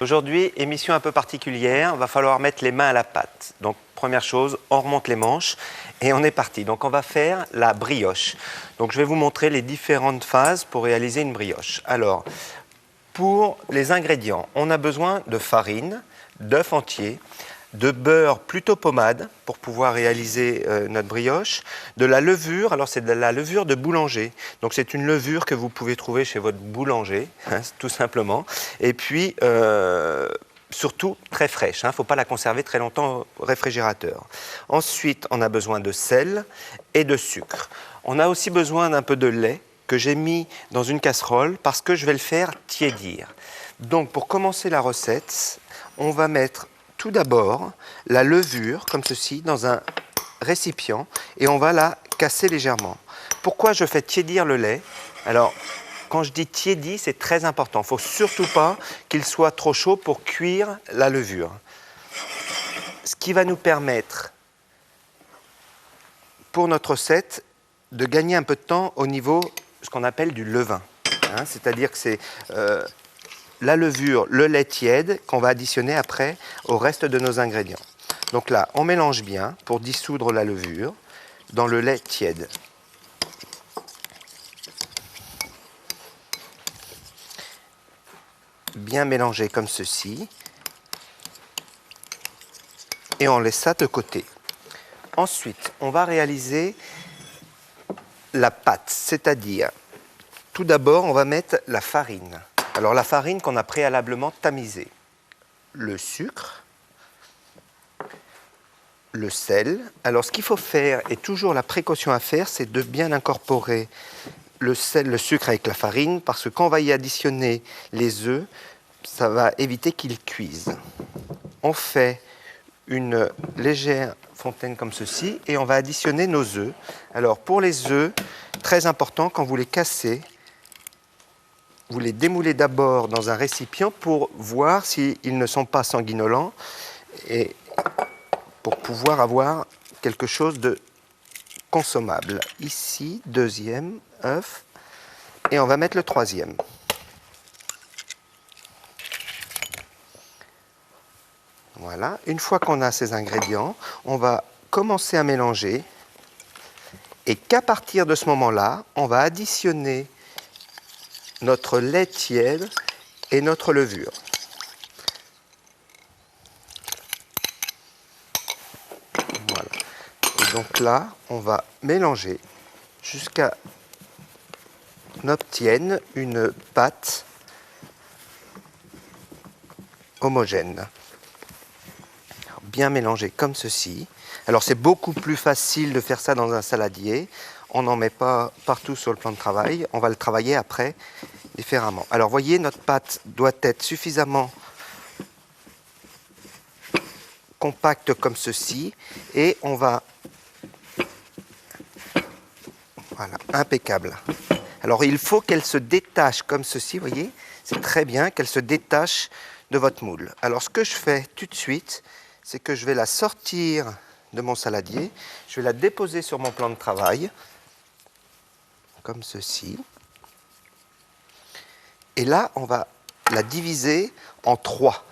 Aujourd'hui, émission un peu particulière, va falloir mettre les mains à la pâte. Donc première chose, on remonte les manches et on est parti. Donc on va faire la brioche. Donc je vais vous montrer les différentes phases pour réaliser une brioche. Alors, pour les ingrédients, on a besoin de farine, d'œufs entiers, de beurre plutôt pommade pour pouvoir réaliser notre brioche, de la levure, alors c'est de la levure de boulanger, donc c'est une levure que vous pouvez trouver chez votre boulanger, hein, tout simplement, et puis surtout très fraîche, il ne faut pas la conserver très longtemps au réfrigérateur. Ensuite, on a besoin de sel et de sucre. On a aussi besoin d'un peu de lait que j'ai mis dans une casserole parce que je vais le faire tiédir. Donc pour commencer la recette, on va mettre tout d'abord la levure, comme ceci, dans un récipient et on va la casser légèrement. Pourquoi je fais tiédir le lait? Alors, quand je dis tiédi, c'est très important. Il ne faut surtout pas qu'il soit trop chaud pour cuire la levure. Ce qui va nous permettre, pour notre recette, de gagner un peu de temps au niveau de ce qu'on appelle du levain. Hein, c'est-à-dire que c'est la levure, le lait tiède qu'on va additionner après au reste de nos ingrédients. Donc là, on mélange bien pour dissoudre la levure dans le lait tiède. Bien mélanger comme ceci. Et on laisse ça de côté. Ensuite, on va réaliser la pâte, c'est-à-dire, tout d'abord, on va mettre la farine. Alors la farine qu'on a préalablement tamisée, le sucre, le sel. Alors ce qu'il faut faire, et toujours la précaution à faire, c'est de bien incorporer le sel, le sucre avec la farine, parce que quand on va y additionner les œufs, ça va éviter qu'ils cuisent. On fait une légère fontaine comme ceci, et on va additionner nos œufs. Alors pour les œufs, très important, quand vous les cassez, vous les démoulez d'abord dans un récipient pour voir s'ils ne sont pas sanguinolents et pour pouvoir avoir quelque chose de consommable. Ici, deuxième œuf, et on va mettre le troisième. Voilà, une fois qu'on a ces ingrédients, on va commencer à mélanger et qu'à partir de ce moment-là, on va additionner notre lait tiède et notre levure. Voilà. Et donc là, on va mélanger jusqu'à qu'on obtienne une pâte homogène. Alors, bien mélanger comme ceci. Alors c'est beaucoup plus facile de faire ça dans un saladier. On n'en met pas partout sur le plan de travail. On va le travailler après différemment. Alors, voyez, notre pâte doit être suffisamment compacte comme ceci. Et on va... Voilà, impeccable. Alors, il faut qu'elle se détache comme ceci, voyez. C'est très bien qu'elle se détache de votre moule. Alors, ce que je fais tout de suite, c'est que je vais la sortir de mon saladier. Je vais la déposer sur mon plan de travail. Comme ceci. Et là, on va la diviser en 3.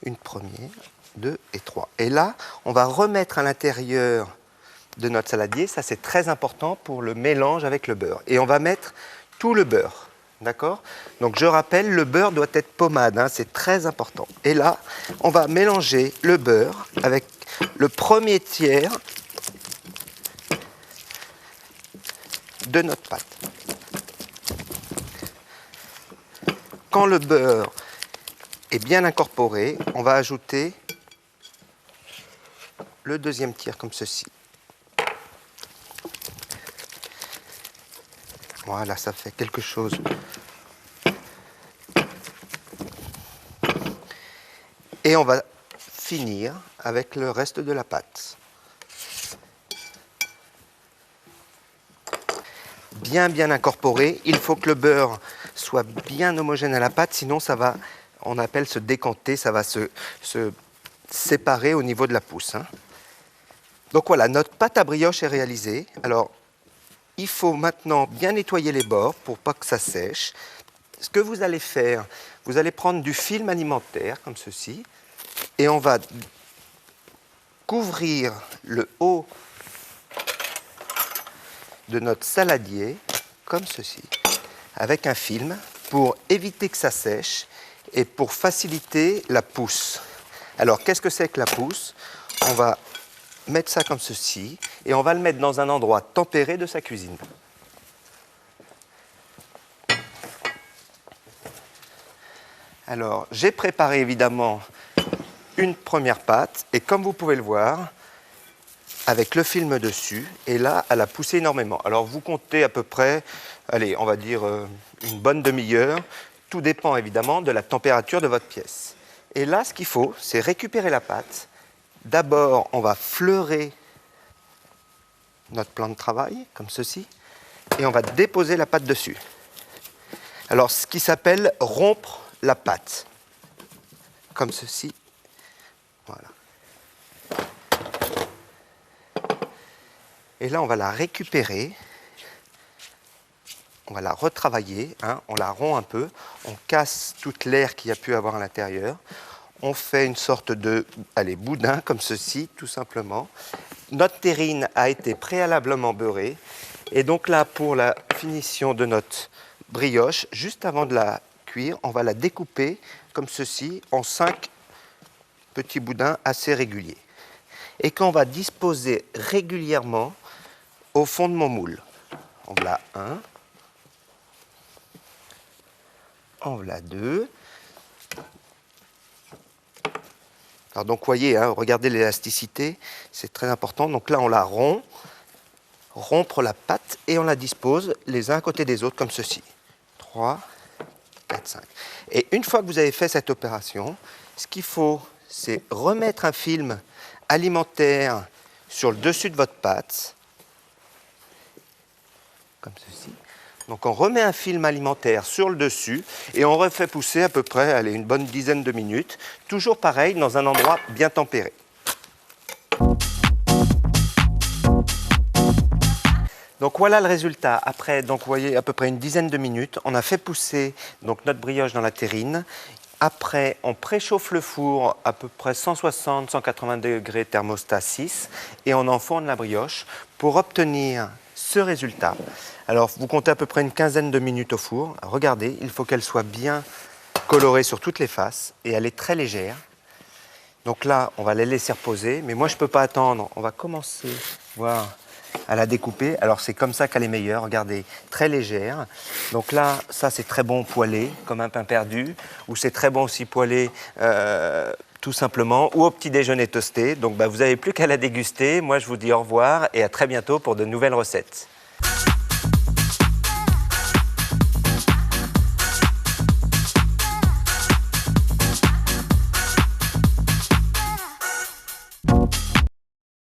Une première, 2 et 3. Et là, on va remettre à l'intérieur de notre saladier. Ça, c'est très important pour le mélange avec le beurre. Et on va mettre tout le beurre. D'accord? Donc, je rappelle, le beurre doit être pommade. Hein, c'est très important. Et là, on va mélanger le beurre avec le premier tiers de notre pâte. Quand le beurre est bien incorporé, on va ajouter le deuxième tiers comme ceci. Voilà, ça fait quelque chose. Et on va finir avec le reste de la pâte. Bien incorporé. Il faut que le beurre soit bien homogène à la pâte, sinon ça va, on appelle se décanter, ça va se séparer au niveau de la pousse. Hein. Donc voilà, notre pâte à brioche est réalisée. Alors, il faut maintenant bien nettoyer les bords pour pas que ça sèche. ce que vous allez faire, vous allez prendre du film alimentaire, comme ceci, et on va couvrir le haut de notre saladier, comme ceci, avec un film, pour éviter que ça sèche et pour faciliter la pousse. Alors, qu'est-ce que c'est que la pousse? On va mettre ça comme ceci et on va le mettre dans un endroit tempéré de sa cuisine. Alors, j'ai préparé évidemment une première pâte et comme vous pouvez le voir, avec le film dessus, et là, elle a poussé énormément. Alors, vous comptez à peu près, allez, on va dire une bonne demi-heure. Tout dépend évidemment de la température de votre pièce. Et là, ce qu'il faut, c'est récupérer la pâte. D'abord, on va fleurer notre plan de travail, comme ceci, et on va déposer la pâte dessus. Alors, ce qui s'appelle rompre la pâte, comme ceci. Voilà. Et là, on va la récupérer, on va la retravailler, hein, on la rompt un peu, on casse toute l'air qu'il y a pu avoir à l'intérieur, on fait une sorte de boudin comme ceci, tout simplement. Notre terrine a été préalablement beurrée, et donc là, pour la finition de notre brioche, juste avant de la cuire, on va la découper comme ceci, en 5 petits boudins assez réguliers, et qu'on va disposer régulièrement au fond de mon moule. En voilà un. En voilà deux. Alors donc, voyez, hein, regardez l'élasticité, c'est très important. Donc là, on la rompt, rompre la pâte, et on la dispose les uns à côté des autres, comme ceci. 3, 4, 5. Et une fois que vous avez fait cette opération, ce qu'il faut, c'est remettre un film alimentaire sur le dessus de votre pâte, comme ceci. Donc on remet un film alimentaire sur le dessus et on refait pousser à peu près une bonne dizaine de minutes, toujours pareil dans un endroit bien tempéré. Donc voilà le résultat. Après, donc, vous voyez, à peu près une dizaine de minutes, on a fait pousser donc, notre brioche dans la terrine. Après, on préchauffe le four à peu près 160-180 degrés thermostat 6 et on enfourne la brioche pour obtenir ce résultat. Alors, vous comptez à peu près une quinzaine de minutes au four. Regardez, il faut qu'elle soit bien colorée sur toutes les faces et elle est très légère. Donc là, on va les laisser reposer, mais moi je ne peux pas attendre. On va commencer à la découper. Alors c'est comme ça qu'elle est meilleure, regardez, très légère. Donc là, ça c'est très bon poêlé, comme un pain perdu, ou c'est très bon aussi poêlé tout simplement, ou au petit déjeuner toasté. Donc vous n'avez plus qu'à la déguster. Moi je vous dis au revoir et à très bientôt pour de nouvelles recettes.